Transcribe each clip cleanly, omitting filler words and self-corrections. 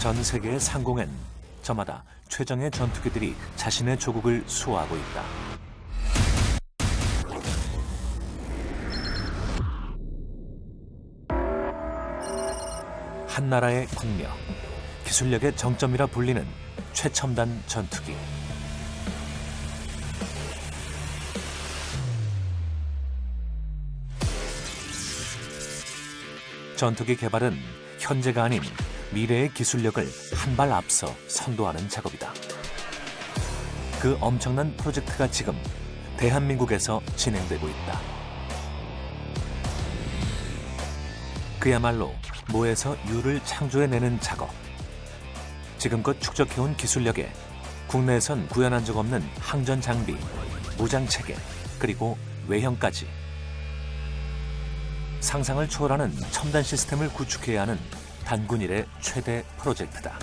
전 세계의 상공엔 저마다 최정예 전투기들이 자신의 조국을 수호하고 있다. 한 나라의 국력, 기술력의 정점이라 불리는 최첨단 전투기. 전투기 개발은 현재가 아닌 미래의 기술력을 한 발 앞서 선도하는 작업이다. 그 엄청난 프로젝트가 지금 대한민국에서 진행되고 있다. 그야말로 모에서 유를 창조해내는 작업. 지금껏 축적해온 기술력에 국내에선 구현한 적 없는 항전 장비, 무장 체계, 그리고 외형까지 상상을 초월하는 첨단 시스템을 구축해야 하는 단군 일의 최대 프로젝트다.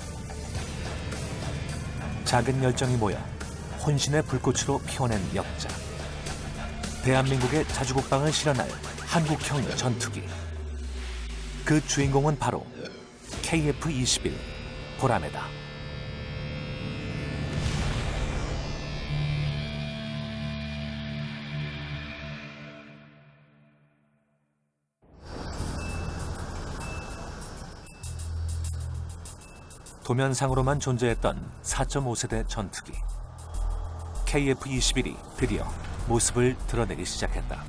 작은 열정이 모여 혼신의 불꽃으로 피워낸 역작. 대한민국의 자주국방을 실현할 한국형 전투기. 그 주인공은 바로 KF-21 보라매다. 도면상으로만 존재했던 4.5세대 전투기. KF-21이 드디어 모습을 드러내기 시작했다.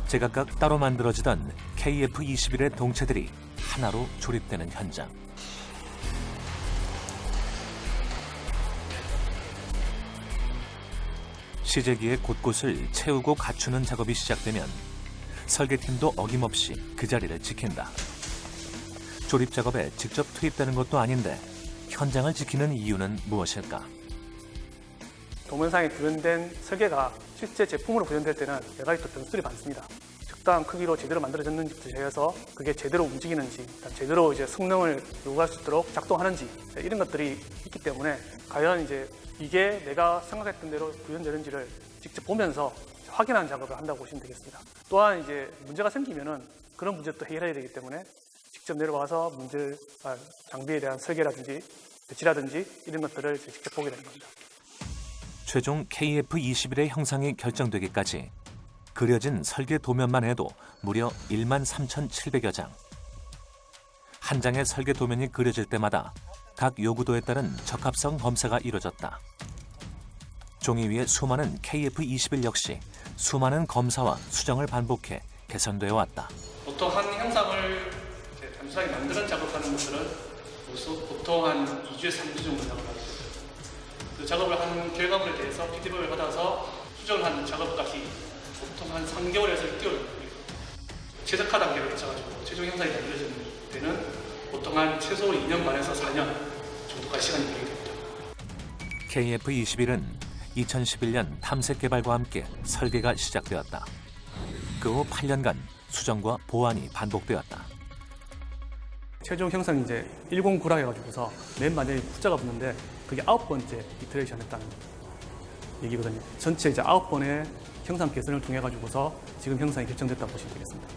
제각각 따로 만들어지던 KF-21의 동체들이 하나로 조립되는 현장. 시제기의 곳곳을 채우고 갖추는 작업이 시작되면 설계팀도 어김없이 그 자리를 지킨다. 조립 작업에 직접 투입되는 것도 아닌데 현장을 지키는 이유는 무엇일까? 도면상에 구현된 설계가 실제 제품으로 구현될 때는 여러 가지 또 변수들이 많습니다. 적당한 크기로 제대로 만들어졌는지부터 해서 그게 제대로 움직이는지, 제대로 성능을 요구할 수 있도록 작동하는지 이런 것들이 있기 때문에 과연 이게 내가 생각했던 대로 구현되는지를 직접 보면서 확인하는 작업을 한다고 보시면 되겠습니다. 또한 문제가 생기면은 그런 문제도 또 해결해야 되기 때문에 직접 내려와서 장비에 대한 설계라든지 배치라든지 이런 것들을 직접 보게 되는 겁니다. 최종 KF-21의 형상이 결정되기까지 그려진 설계 도면만 해도 무려 13,700여 장. 한 장의 설계 도면이 그려질 때마다 각 요구도에 따른 적합성 검사가 이루어졌다. 종이 위에 수많은 KF-21 역시 수많은 검사와 수정을 반복해 개선되어 왔다. 보통 한 형상을 단순하게 만드는 작업하는 것들은 보통 한 2주에 3주 정도 작업하게 됩니다. 그 작업을 한 결과물에 대해서 피드백을 받아서 수정을 하는 작업까지 보통 한 3개월에서 6개월 걸립니다. 최적화 단계로 거쳐가지고 최종 형상이 만들어지는 때는 보통 한 최소 2년 반에서 4년 정도까지 시간이 걸리게 됩니다. KF-21은 2011년 탐색 개발과 함께 설계가 시작되었다. 그 후 8년간 수정과 보완이 반복되었다. 최종 형상이 109라 해가지고서 맨 마지막에 숫자가 붙는데 그게 9번째 이터레이션 했다는 얘기거든요. 전체 9번의 형상 개선을 통해 가지고서 지금 형상이 결정됐다고 보시면 되겠습니다.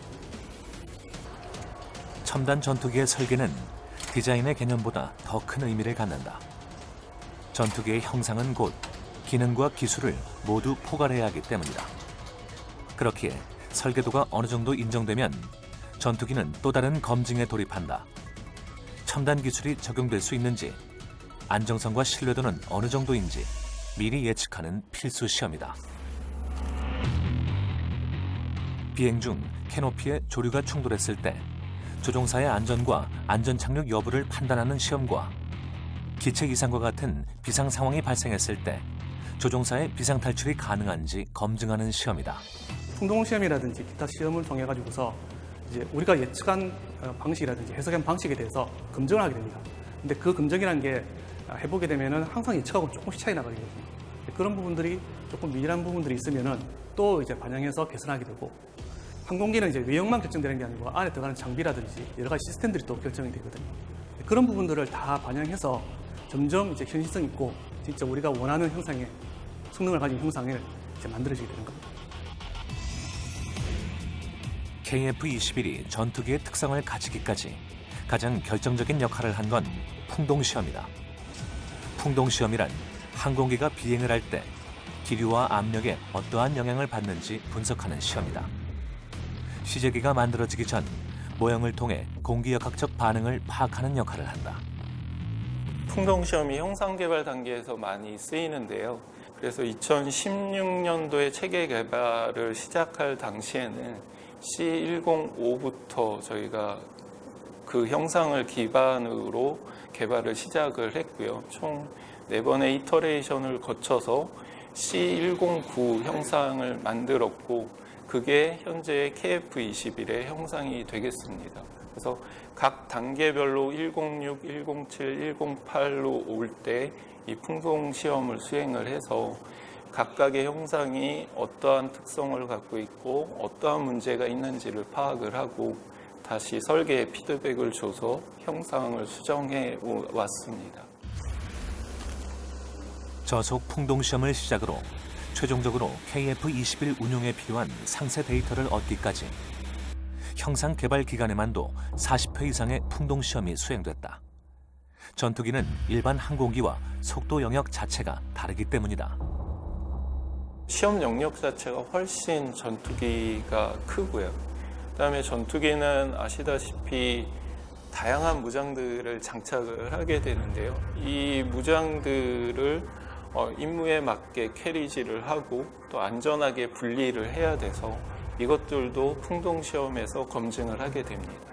첨단 전투기의 설계는 디자인의 개념보다 더 큰 의미를 갖는다. 전투기의 형상은 곧 기능과 기술을 모두 포괄해야 하기 때문이다. 그렇기에 설계도가 어느 정도 인정되면 전투기는 또 다른 검증에 돌입한다. 첨단 기술이 적용될 수 있는지, 안정성과 신뢰도는 어느 정도인지 미리 예측하는 필수 시험이다. 비행 중 캐노피의 조류가 충돌했을 때 조종사의 안전과 안전 착륙 여부를 판단하는 시험과 기체 이상과 같은 비상 상황이 발생했을 때 조종사의 비상 탈출이 가능한지 검증하는 시험이다. 풍동 시험이라든지 기타 시험을 통해 가지고서 우리가 예측한 방식이라든지 해석한 방식에 대해서 검증을 하게 됩니다. 근데 그 검증이라는 게 해보게 되면은 항상 예측하고 조금씩 차이 나거든요. 그런 부분들이 조금 미진한 부분들이 있으면은 또 반영해서 개선하게 되고, 항공기는 외형만 결정되는 게 아니고 안에 들어가는 장비라든지 여러 가지 시스템들이 또 결정이 되거든요. 그런 부분들을 다 반영해서 점점 현실성 있고 진짜 우리가 원하는 형상의 성능을 가진 형상을 만들어지게 되는 겁니다. KF-21이 전투기의 특성을 가지기까지 가장 결정적인 역할을 한 건 풍동시험이다. 풍동시험이란 항공기가 비행을 할 때 기류와 압력에 어떠한 영향을 받는지 분석하는 시험이다. 시제기가 만들어지기 전 모형을 통해 공기역학적 반응을 파악하는 역할을 한다. 풍동시험이 형상 개발 단계에서 많이 쓰이는데요. 그래서 2016년도에 체계 개발을 시작할 당시에는 C105부터 저희가 그 형상을 기반으로 개발을 시작을 했고요. 총 4번의 이터레이션을 거쳐서 C109 형상을 만들었고 그게 현재 KF21의 형상이 되겠습니다. 그래서 각 단계별로 106, 107, 108로 올 때 이 풍동 시험을 수행을 해서 각각의 형상이 어떠한 특성을 갖고 있고 어떠한 문제가 있는지를 파악을 하고 다시 설계에 피드백을 줘서 형상을 수정해 왔습니다. 저속 풍동시험을 시작으로 최종적으로 KF21 운용에 필요한 상세 데이터를 얻기까지 형상 개발 기간에만도 40회 이상의 풍동시험이 수행됐다. 전투기는 일반 항공기와 속도 영역 자체가 다르기 때문이다. 시험 영역 자체가 훨씬 전투기가 크고요. 그다음에 전투기는 아시다시피 다양한 무장들을 장착을 하게 되는데요. 이 무장들을 임무에 맞게 캐리지를 하고 또 안전하게 분리를 해야 돼서 이것들도 풍동시험에서 검증을 하게 됩니다.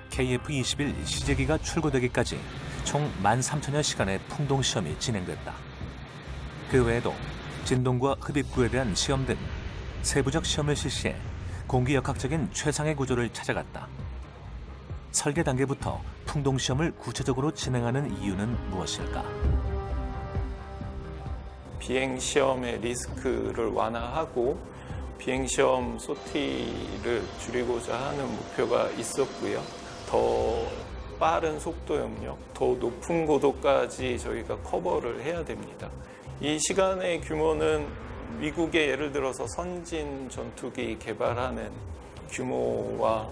KF21 시제기가 출고되기까지 총 13,000여 시간의 풍동시험이 진행됐다. 그 외에도 진동과 흡입구에 대한 시험 등 세부적 시험을 실시해 공기역학적인 최상의 구조를 찾아갔다. 설계 단계부터 풍동시험을 구체적으로 진행하는 이유는 무엇일까? 비행시험의 리스크를 완화하고 비행시험 소티를 줄이고자 하는 목표가 있었고요. 더 빠른 속도 영역, 더 높은 고도까지 저희가 커버를 해야 됩니다. 이 시간의 규모는 미국의 예를 들어서 선진 전투기 개발하는 규모와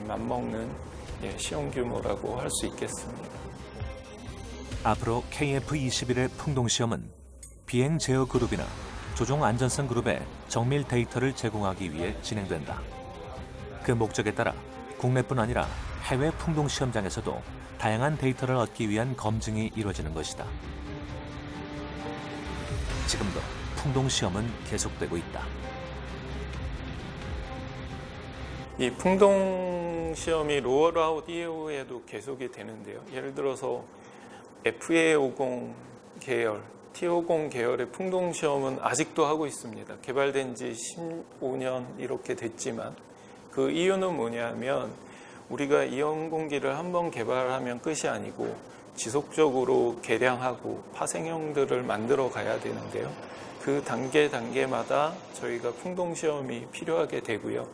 맞먹는 시험 규모라고 할 수 있겠습니다. 앞으로 KF21의 풍동시험은 비행 제어 그룹이나 조종 안전성 그룹에 정밀 데이터를 제공하기 위해 진행된다. 그 목적에 따라 국내뿐 아니라 해외 풍동시험장에서도 다양한 데이터를 얻기 위한 검증이 이루어지는 것이다. 지금도 풍동시험은 계속되고 있다. 이 풍동시험이 로얼아웃 이후에도 계속이 되는데요. 예를 들어서 FA50 계열, T50 계열의 풍동시험은 아직도 하고 있습니다. 개발된 지 15년 이렇게 됐지만 그 이유는 뭐냐면 우리가 이 항공기를 한번 개발하면 끝이 아니고 지속적으로 개량하고 파생형들을 만들어 가야 되는데요. 그 단계마다 저희가 풍동시험이 필요하게 되고요.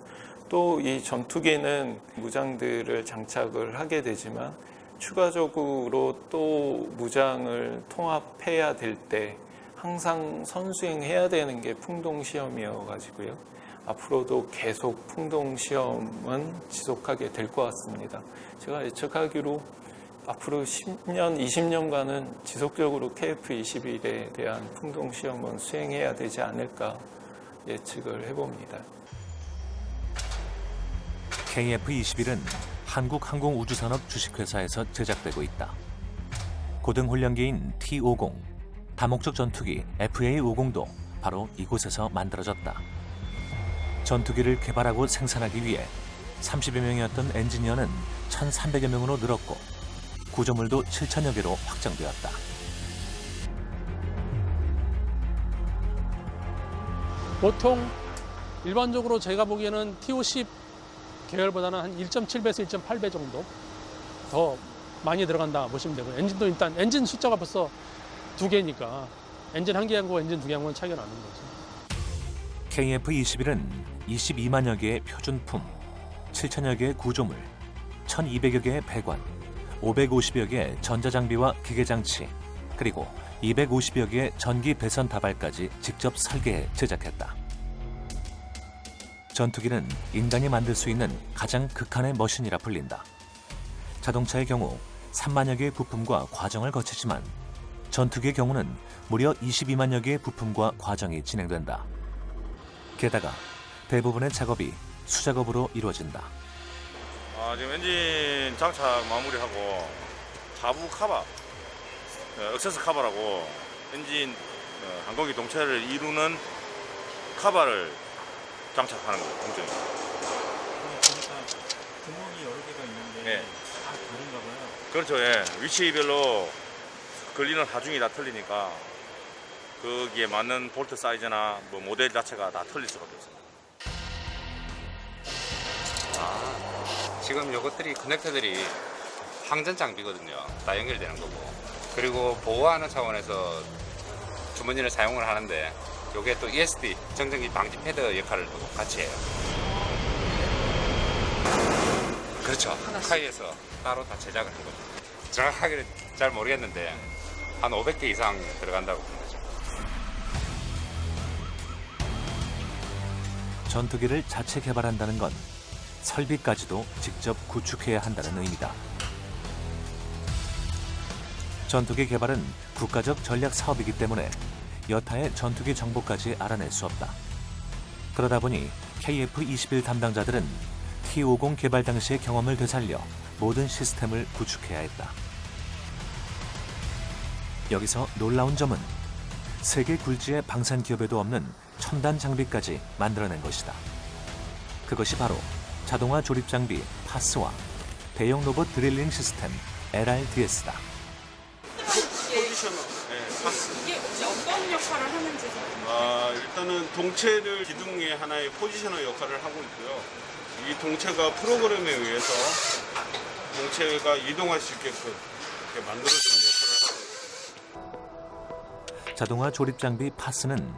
또 이 전투기는 무장들을 장착을 하게 되지만 추가적으로 또 무장을 통합해야 될 때 항상 선수행해야 되는 게 풍동시험이어가지고요. 앞으로도 계속 풍동시험은 지속하게 될 것 같습니다. 제가 예측하기로 앞으로 10년, 20년간은 지속적으로 KF21에 대한 풍동시험은 수행해야 되지 않을까 예측을 해봅니다. KF21은 한국항공우주산업 주식회사에서 제작되고 있다. 고등훈련기인 T50, 다목적 전투기 FA50도 바로 이곳에서 만들어졌다. 전투기를 개발하고 생산하기 위해 30여 명이었던 엔지니어는 1,300여 명으로 늘었고 구조물도 7,000여 개로 확장되었다. 보통 일반적으로 제가 보기에는 TO10 계열보다는 한 1.7배에서 1.8배 정도 더 많이 들어간다 보시면 되고요. 엔진도 일단 엔진 숫자가 벌써 2개니까 엔진 1개하고 엔진 2개하고는 차이가 나는 거죠. KF21은 22만여 개의 표준품, 7,000여 개의 구조물, 1,200여 개의 배관, 550여 개의 전자장비와 기계장치, 그리고 250여 개의 전기 배선 다발까지 직접 설계해 제작했다. 전투기는 인간이 만들 수 있는 가장 극한의 머신이라 불린다. 자동차의 경우 3만여 개의 부품과 과정을 거치지만 전투기의 경우는 무려 22만여 개의 부품과 과정이 진행된다. 게다가 대부분의 작업이 수작업으로 이루어진다. 지금 엔진 장착 마무리하고 하부 카바, 액세스 카바라고 엔진 항공기 동체를 이루는 카바를 장착하는 거예요, 공정이. 보니까 구멍이 여러 개가 있는데 네. 다 다른가 봐요. 그렇죠, 예. 위치별로 걸리는 하중이 다 틀리니까 거기에 맞는 볼트 사이즈나 뭐 모델 자체가 다 틀릴 수밖에 없습니다. 지금 요것들이 커넥터들이 항전 장비거든요. 다 연결되는 거고. 그리고 보호하는 차원에서 주머니를 사용을 하는데 요게 또 ESD 정전기 방지 패드 역할을 또 같이 해요. 그렇죠. 카이에서 따로 다 제작을 한 거죠. 정확하게는 잘 모르겠는데 한 500개 이상 들어간다고 봅니다. 전투기를 자체 개발한다는 건 설비까지도 직접 구축해야 한다는 의미다. 전투기 개발은 국가적 전략 사업이기 때문에 여타의 전투기 정보까지 알아낼 수 없다. 그러다 보니 KF-21 담당자들은 T-50 개발 당시의 경험을 되살려 모든 시스템을 구축해야 했다. 여기서 놀라운 점은 세계 굴지의 방산 기업에도 없는 첨단 장비까지 만들어낸 것이다. 그것이 바로 자동화 조립 장비 파스와 대형 로봇 드릴링 시스템 LRDS다. 포지셔너, 네, 파스. 이게 혹시 어떤 역할을 하는지 일단은 동체를 기둥의 하나의 포지셔너 역할을 하고 있고요. 이 동체가 프로그램에 의해서 동체가 이동할 수 있게끔 이렇게 만들어주는 역할을 하고 있습니다. 자동화 조립 장비 파스는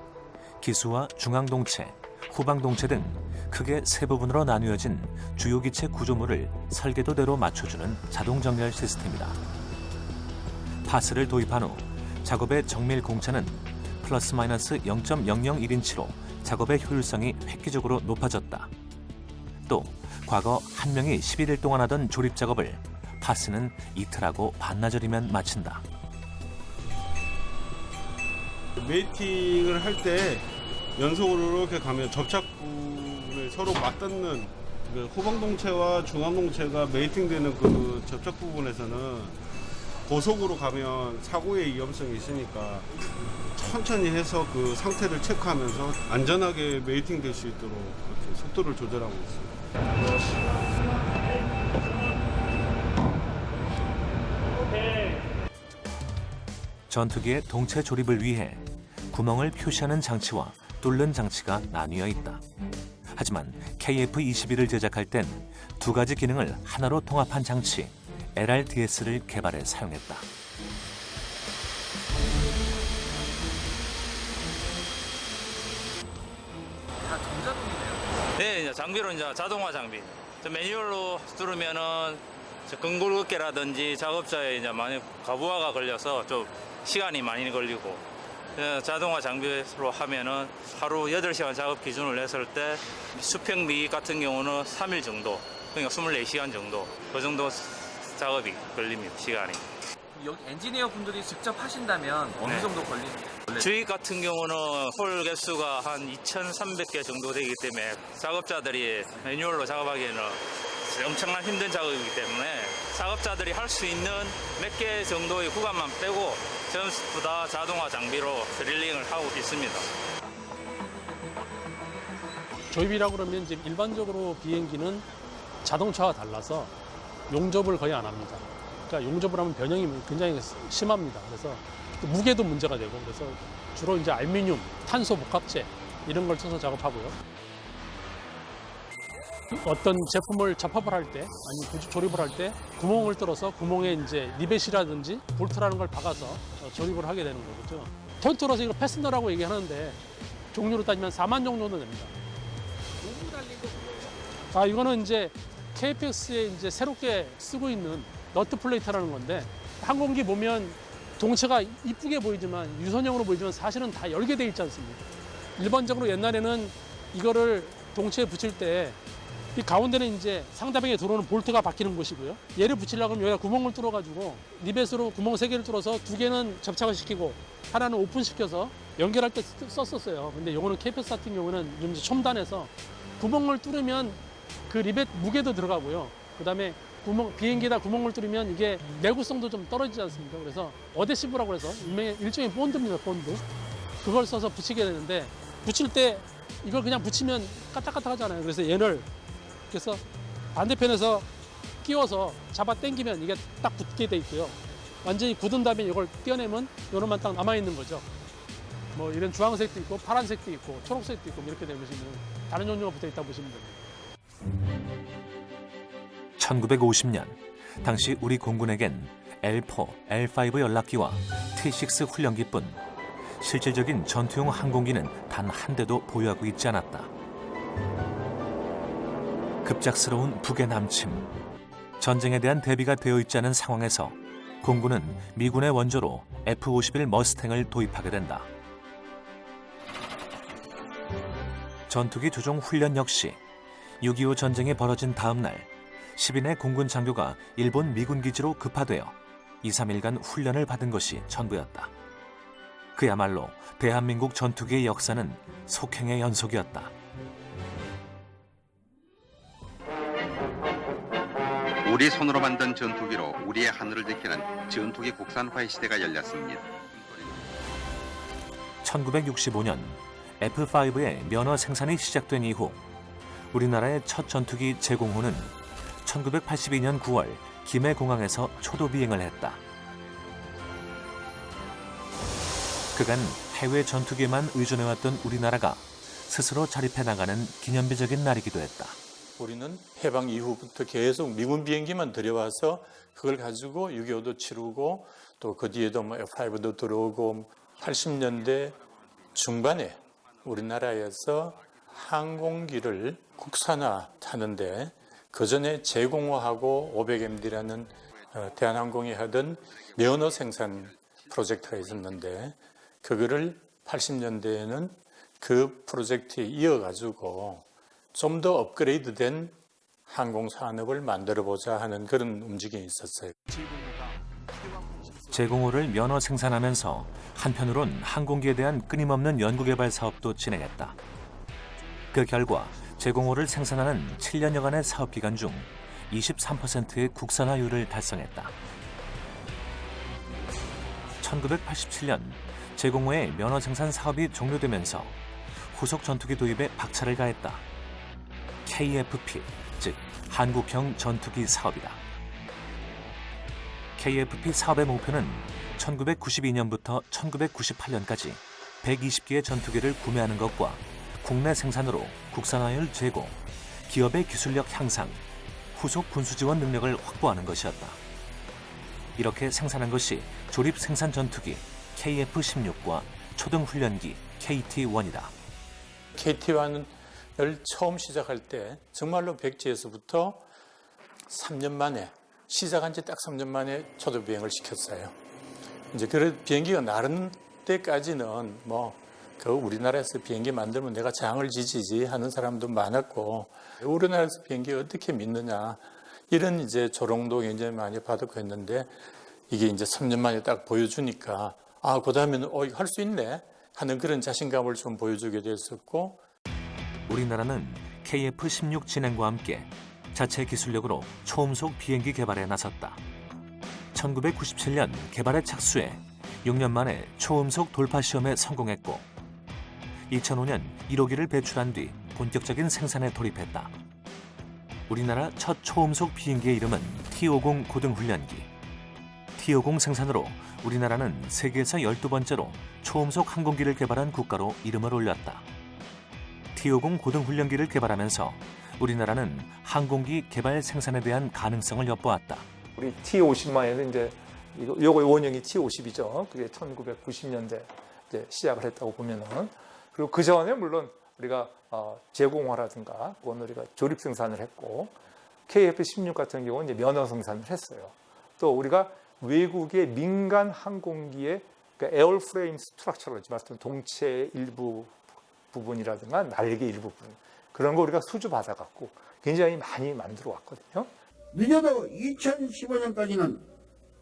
기수와 중앙 동체, 후방 동체 등 크게 세 부분으로 나뉘어진 주요 기체 구조물을 설계도대로 맞춰주는 자동 정렬 시스템이다. 파스를 도입한 후 작업의 정밀 공차는 플러스 마이너스 0.001인치로 작업의 효율성이 획기적으로 높아졌다. 또 과거 한 명이 11일 동안 하던 조립 작업을 파스는 이틀하고 반나절이면 마친다. 메이팅을 할 때 연속으로 이렇게 가면 접착부를 서로 맞닿는 그 후방 동체와 중앙 동체가 메이팅되는 그 접착 부분에서는 고속으로 가면 사고의 위험성이 있으니까 천천히 해서 그 상태를 체크하면서 안전하게 메이팅 될 수 있도록 이렇게 속도를 조절하고 있습니다. 전투기의 동체 조립을 위해 구멍을 표시하는 장치와 뚫는 장치가 나뉘어 있다. 하지만 KF-21을 제작할 땐 두 가지 기능을 하나로 통합한 장치 LRDS를 개발해 사용했다. 네, 이제 장비로 이제 자동화 장비. 매뉴얼로 뚫으면은 근골격계라든지 작업자에 이제 많이 과부하가 걸려서 좀 시간이 많이 걸리고, 자동화 장비로 하면은 하루 8시간 작업 기준을 했을 때 수평미 같은 경우는 3일 정도, 그러니까 24시간 정도, 그 정도 작업이 걸립니다, 시간이. 여기 엔지니어 분들이 직접 하신다면 어느 네. 정도 걸리는지? 주입 같은 경우는 홀 개수가 한 2,300개 정도 되기 때문에 작업자들이 매뉴얼로 작업하기에는 엄청난 힘든 작업이기 때문에 작업자들이 할 수 있는 몇 개 정도의 구간만 빼고 전부 다 자동화 장비로 드릴링을 하고 있습니다. 조입이라고 그러면 이제 일반적으로 비행기는 자동차와 달라서 용접을 거의 안 합니다. 그러니까 용접을 하면 변형이 굉장히 심합니다. 그래서 무게도 문제가 되고, 그래서 주로 이제 알루미늄, 탄소 복합재 이런 걸 써서 작업하고요. 어떤 제품을 접합을 할 때, 아니 조립을 할 때 구멍을 뚫어서 구멍에 이제 리벳이라든지 볼트라는 걸 박아서 조립을 하게 되는 거죠. 톤트로서 이거 패스너라고 얘기하는데 종류로 따지면 4만 정도는 됩니다. 이거는 이제 KF-X에 이제 새롭게 쓰고 있는 너트 플레이트라는 건데, 항공기 보면 동체가 이쁘게 보이지만 유선형으로 보이지만 사실은 다 열게 돼 있지 않습니까? 일반적으로 옛날에는 이거를 동체에 붙일 때 이 가운데는 이제 상대방에 들어오는 볼트가 박히는 곳이고요. 얘를 붙이려고 하면 여기다 구멍을 뚫어가지고 리벳으로 구멍 3개를 뚫어서 2개는 접착을 시키고 하나는 오픈시켜서 연결할 때 썼었어요. 근데 요거는 KPS 같은 경우는 좀 이제 첨단해서 구멍을 뚫으면 그 리벳 무게도 들어가고요. 그다음에 비행기에다 구멍을 뚫으면 이게 내구성도 좀 떨어지지 않습니까? 그래서 어데시브라고 해서 일종의 본드입니다, 본드. 그걸 써서 붙이게 되는데 붙일 때 이걸 그냥 붙이면 까딱까딱하잖아요. 그래서 얘를 그래서 반대편에서 끼워서 잡아 당기면 이게 딱 붙게 돼 있고요. 완전히 굳은 다음에 이걸 떼어내면 요놈만 딱 남아있는 거죠. 뭐 이런 주황색도 있고 파란색도 있고 초록색도 있고 이렇게 되면 다른 종류가 붙어 있다고 보시면 됩니다. 1950년 당시 우리 공군에겐 L4, L5 연락기와 T6 훈련기뿐 실질적인 전투용 항공기는 단 한 대도 보유하고 있지 않았다. 급작스러운 북의 남침, 전쟁에 대한 대비가 되어 있지 않은 상황에서 공군은 미군의 원조로 F-51 머스탱을 도입하게 된다. 전투기 조종 훈련 역시 6.25 전쟁이 벌어진 다음 날 10인의 공군 장교가 일본 미군 기지로 급파되어 2-3일간 훈련을 받은 것이 전부였다. 그야말로 대한민국 전투기의 역사는 속행의 연속이었다. 우리 손으로 만든 전투기로 우리의 하늘을 지키는 전투기 국산화의 시대가 열렸습니다. 1965년 F-5의 면허 생산이 시작된 이후 우리나라의 첫 전투기 제공호는 1982년 9월 김해공항에서 초도 비행을 했다. 그간 해외 전투기에만 의존해왔던 우리나라가 스스로 자립해 나가는 기념비적인 날이기도 했다. 우리는 해방 이후부터 계속 미군 비행기만 들여와서 그걸 가지고 6.25도 치르고 또 그 뒤에도 뭐 F5도 들어오고 80년대 중반에 우리나라에서 항공기를 국산화하는데 그 전에 제공호하고 500MD라는 대한항공이 하던 면허 생산 프로젝트가 있었는데 그거를 80년대에는 그 프로젝트에 이어가지고 좀 더 업그레이드된 항공 산업을 만들어보자 하는 그런 움직임이 있었어요. 제공호를 면허 생산하면서 한편으론 항공기에 대한 끊임없는 연구개발 사업도 진행했다. 그 결과 제공호를 생산하는 7년여간의 사업기간 중 23%의 국산화율을 달성했다. 1987년 제공호의 면허 생산 사업이 종료되면서 후속 전투기 도입에 박차를 가했다. KFP, 즉 한국형 전투기 사업이다. KFP 사업의 목표는 1992년부터 1998년까지 120개의 전투기를 구매하는 것과 국내 생산으로 국산화율 제고, 기업의 기술력 향상, 후속 군수 지원 능력을 확보하는 것이었다. 이렇게 생산한 것이 조립 생산 전투기 KF-16과 초등 훈련기 KT-1이다. KT-1을 처음 시작할 때 정말로 백지에서부터 3년 만에 시작한 지 딱 3년 만에 초도 비행을 시켰어요. 이제 그 비행기가 나른 때까지는 그 우리나라에서 비행기 만들면 내가 장을 지지지 하는 사람도 많았고 우리나라에서 비행기 어떻게 믿느냐 이런 이제 조롱도 굉장히 많이 받았고 했는데 이게 이제 3년 만에 딱 보여주니까 그 다음에는 이거 할 수 있네 하는 그런 자신감을 좀 보여주게 됐었고 우리나라는 KF-16 진행과 함께 자체 기술력으로 초음속 비행기 개발에 나섰다. 1997년 개발에 착수해 6년 만에 초음속 돌파 시험에 성공했고 2005년 1호기를 배출한 뒤 본격적인 생산에 돌입했다. 우리나라 첫 초음속 비행기의 이름은 T-50 고등훈련기. T-50 생산으로 우리나라는 세계에서 12번째로 초음속 항공기를 개발한 국가로 이름을 올렸다. T-50 고등훈련기를 개발하면서 우리나라는 항공기 개발 생산에 대한 가능성을 엿보았다. 우리 T-50만에는 이제 요거 원형이 T-50이죠. 그게 1990년대 이제 시작을 했다고 보면은 그리고 그 전에 물론 우리가 제공화라든가 그건 우리가 조립 생산을 했고 KF-16 같은 경우는 이제 면허 생산을 했어요. 또 우리가 외국의 민간 항공기의 그러니까 에어프레임 스트럭처라고 말씀드린 동체 일부 부분이라든가 날개 일부분 그런 거 우리가 수주 받아갖고 굉장히 많이 만들어 왔거든요. 늦어도 2015년까지는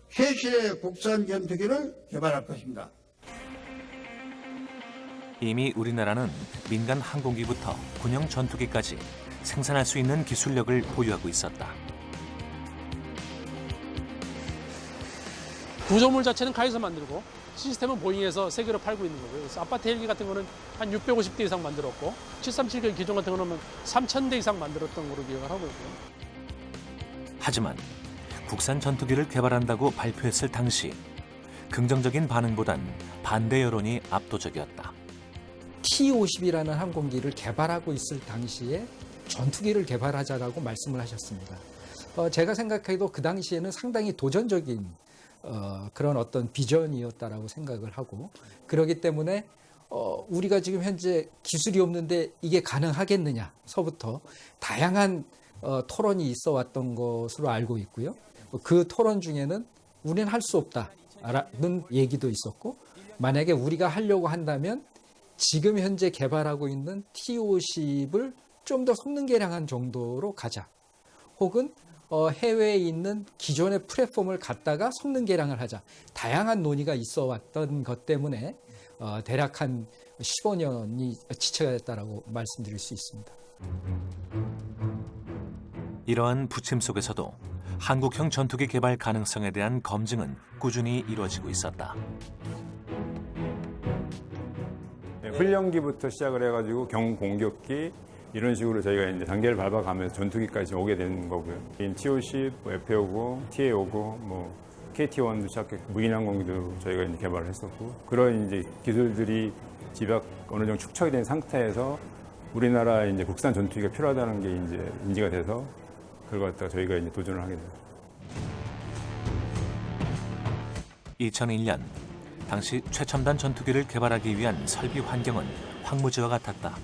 최신의 국산 전투기를 개발할 것입니다. 이미 우리나라는 민간 항공기부터 군용 전투기까지 생산할 수 있는 기술력을 보유하고 있었다. 구조물 자체는 카에서 만들고 시스템은 보잉에서 세계로 팔고 있는 거고요. 그래서 아파트 헬기 같은 거는 한 650대 이상 만들었고 737 기종 같은 거는 3,000대 이상 만들었던 걸로 기억을 하고 있고요. 하지만 국산 전투기를 개발한다고 발표했을 당시 긍정적인 반응보단 반대 여론이 압도적이었다. T-50이라는 항공기를 개발하고 있을 당시에 전투기를 개발하자라고 말씀을 하셨습니다. 제가 생각해도 그 당시에는 상당히 도전적인 그런 어떤 비전이었다라고 생각을 하고 그렇기 때문에 우리가 지금 현재 기술이 없는데 이게 가능하겠느냐서부터 다양한 토론이 있어 왔던 것으로 알고 있고요. 그 토론 중에는 우리는 할 수 없다는 얘기도 있었고 만약에 우리가 하려고 한다면 지금 현재 개발하고 있는 T-50을 좀 더 성능 개량한 정도로 가자. 혹은 해외에 있는 기존의 플랫폼을 갖다가 성능 개량을 하자. 다양한 논의가 있어 왔던 것 때문에 대략 한 15년이 지체가 됐다라고 말씀드릴 수 있습니다. 이러한 부침 속에서도 한국형 전투기 개발 가능성에 대한 검증은 꾸준히 이루어지고 있었다. 훈련기부터 시작을 해가지고 경공격기 이런 식으로 저희가 이제 단계를 밟아가면서 전투기까지 오게 되는 거고요. T-50, F-50, TA-50, KT-1도 시작했고 무인항공기도 저희가 이제 개발을 했었고 그런 이제 기술들이 집약 어느 정도 축적이 된 상태에서 우리나라 이제 국산 전투기가 필요하다는 게 이제 인지가 돼서 그걸 갖다가 저희가 이제 도전을 하게 됩니다. 2001년 당시 최첨단 전투기를 개발하기 위한 설비 환경은 황무지와 같았다.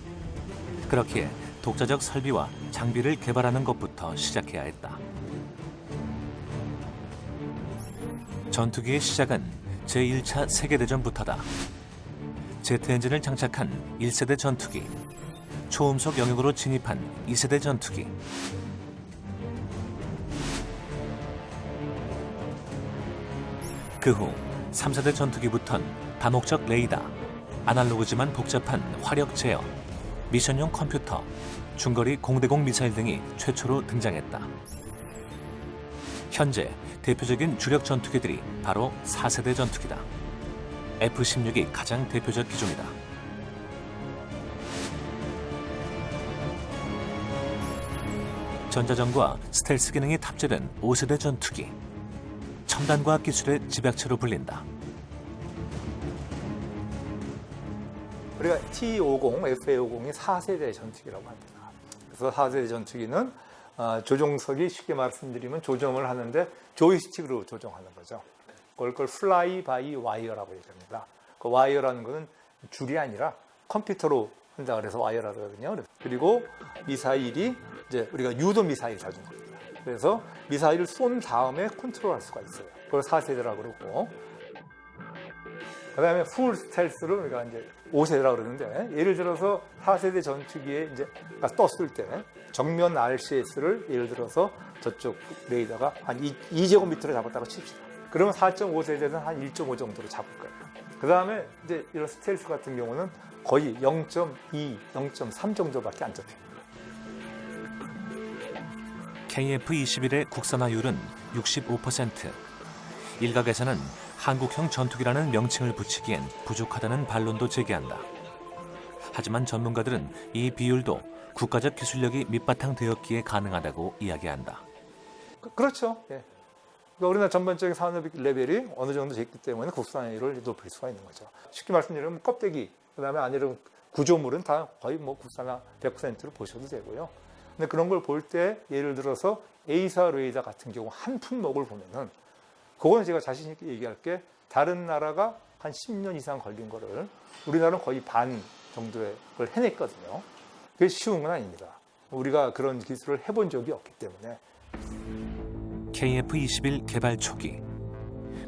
그렇기에 독자적 설비와 장비를 개발하는 것부터 시작해야 했다. 전투기의 시작은 제1차 세계대전부터다. 제트 엔진을 장착한 1세대 전투기, 초음속 영역으로 진입한 2세대 전투기, 그 후 3세대 전투기부턴 다목적 레이더, 아날로그지만 복잡한 화력 제어, 미션용 컴퓨터, 중거리 공대공 미사일 등이 최초로 등장했다. 현재 대표적인 주력 전투기들이 바로 4세대 전투기다. F-16이 가장 대표적 기종이다. 전자전과 스텔스 기능이 탑재된 5세대 전투기, 첨단과학 기술의 집약체로 불린다. 우리가 T-50, F-50이 4세대 전투기라고 합니다. 그래서 4세대 전투기는 조종석이 쉽게 말씀드리면 조정을 하는데 조이스틱으로 조정하는 거죠. 그걸 플라이 바이 와이어라고 얘기합니다. 그 와이어라는 것은 줄이 아니라 컴퓨터로 한다 그래서 와이어라고 하거든요. 그리고 미사일이 이제 우리가 유도 미사일 사준 겁니다. 그래서 미사일을 쏜 다음에 컨트롤할 수가 있어요. 그걸 4세대라고 그러고 그 다음에 풀 스텔스를 우리가 이제 5세대라고 그러는데 예를 들어서 4세대 전투기에 이제 떴을 때 정면 RCS를 예를 들어서 저쪽 레이더가 한 2제곱미터를 잡았다고 칩시다. 그러면 4.5세대는 한 1.5 정도로 잡을 거예요. 그 다음에 이제 이런 스텔스 같은 경우는 거의 0.2, 0.3 정도밖에 안 잡힙니다. KF-21의 국산화율은 65%. 일각에서는 한국형 전투기라는 명칭을 붙이기엔 부족하다는 반론도 제기한다. 하지만 전문가들은 이 비율도 국가적 기술력이 밑바탕 되었기에 가능하다고 이야기한다. 그렇죠. 예. 그러니까 우리나라 전반적인 산업 레벨이 어느 정도 됐기 때문에 국산화율을 높일 수가 있는 거죠. 쉽게 말씀드리면 껍데기, 그다음에 안에는 구조물은 다 거의 국산화 100%로 보셔도 되고요. 근데 그런 걸 볼 때 예를 들어서 A사 레이더 같은 경우 한 품목을 보면은 그거는 제가 자신 있게 얘기할 게 다른 나라가 한 10년 이상 걸린 거를 우리나라는 거의 반 정도의 걸 해냈거든요. 그게 쉬운 건 아닙니다. 우리가 그런 기술을 해본 적이 없기 때문에. KF-21 개발 초기,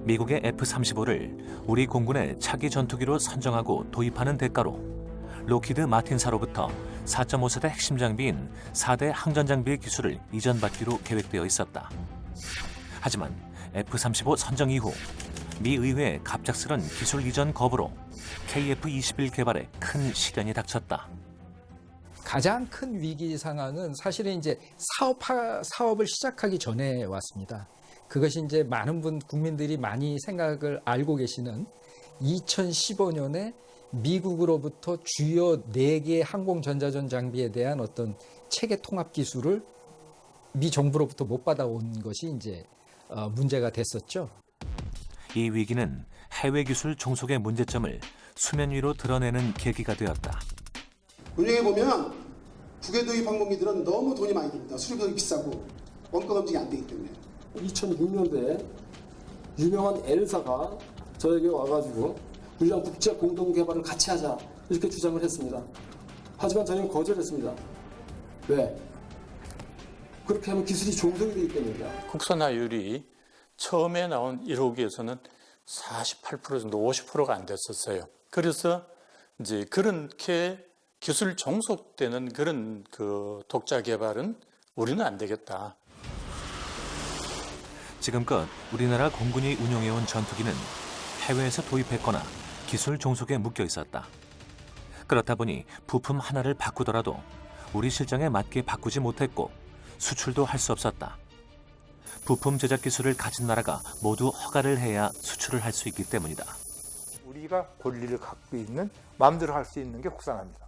미국의 F-35를 우리 공군의 차기 전투기로 선정하고 도입하는 대가로 로키드 마틴사로부터 4.5세대 핵심 장비인 4대 항전 장비의 기술을 이전받기로 계획되어 있었다. 하지만 F-35 선정 이후 미 의회의 갑작스런 기술 이전 거부로 KF-21 개발에 큰 시련이 닥쳤다. 가장 큰 위기 상황은 사실은 이제 사업을 시작하기 전에 왔습니다. 그것이 이제 많은 국민들이 많이 생각을 알고 계시는 2015년에 미국으로부터 주요 4개 항공 전자전 장비에 대한 어떤 체계 통합 기술을 미 정부로부터 못 받아온 것이 이제 문제가 됐었죠. 이 위기는 해외 기술 종속의 문제점을 수면 위로 드러내는 계기가 되었다. 운영해 보면 국외 도입 항공기들은 너무 돈이 많이 듭니다. 수리비도 비싸고 원가 검증이 안 되기 때문에. 2006년도에 유명한 L사가 저에게 와가지고 우리랑 국제 공동 개발을 같이 하자 이렇게 주장을 했습니다. 하지만 저희는 거절했습니다. 왜? 그렇게 하면 기술이 종속이 되기 때문입니다. 국산화율이 처음에 나온 1호기에서는 48% 정도, 50%가 안 됐었어요. 그래서 이제 그렇게 기술 종속되는 그런 독자 개발은 우리는 안 되겠다. 지금껏 우리나라 공군이 운용해온 전투기는 해외에서 도입했거나 기술 종속에 묶여 있었다. 그렇다 보니 부품 하나를 바꾸더라도 우리 실정에 맞게 바꾸지 못했고 수출도 할 수 없었다. 부품 제작 기술을 가진 나라가 모두 허가를 해야 수출을 할 수 있기 때문이다. 우리가 권리를 갖고 있는 마음대로 할 수 있는 게 국산화입니다.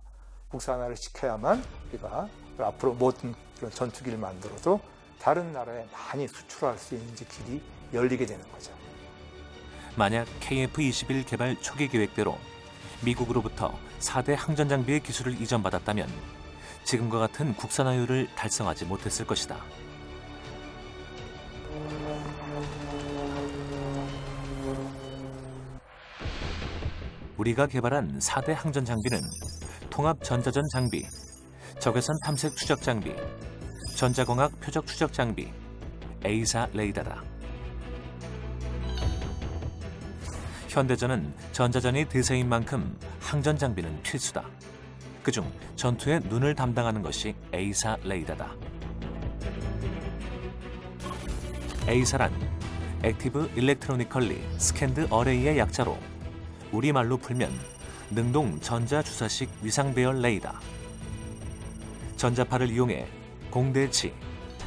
국산화를 시켜야만 우리가 앞으로 모든 그런 전투기를 만들어도 다른 나라에 많이 수출할 수 있는 길이 열리게 되는 거죠. 만약 KF-21 개발 초기 계획대로 미국으로부터 4대 항전 장비의 기술을 이전받았다면 지금과 같은 국산화율을 달성하지 못했을 것이다. 우리가 개발한 4대 항전 장비는 통합 전자전 장비, 적외선 탐색 추적 장비, 전자광학 표적 추적 장비, A사 레이더다. 현대전은 전자전이 대세인 만큼 항전 장비는 필수다. 그중 전투의 눈을 담당하는 것이 A사 레이더다. A사란 액티브 일렉트로니컬리 스캔드 어레이의 약자로 우리말로 풀면 능동 전자주사식 위상배열 레이더. 전자파를 이용해 공대지,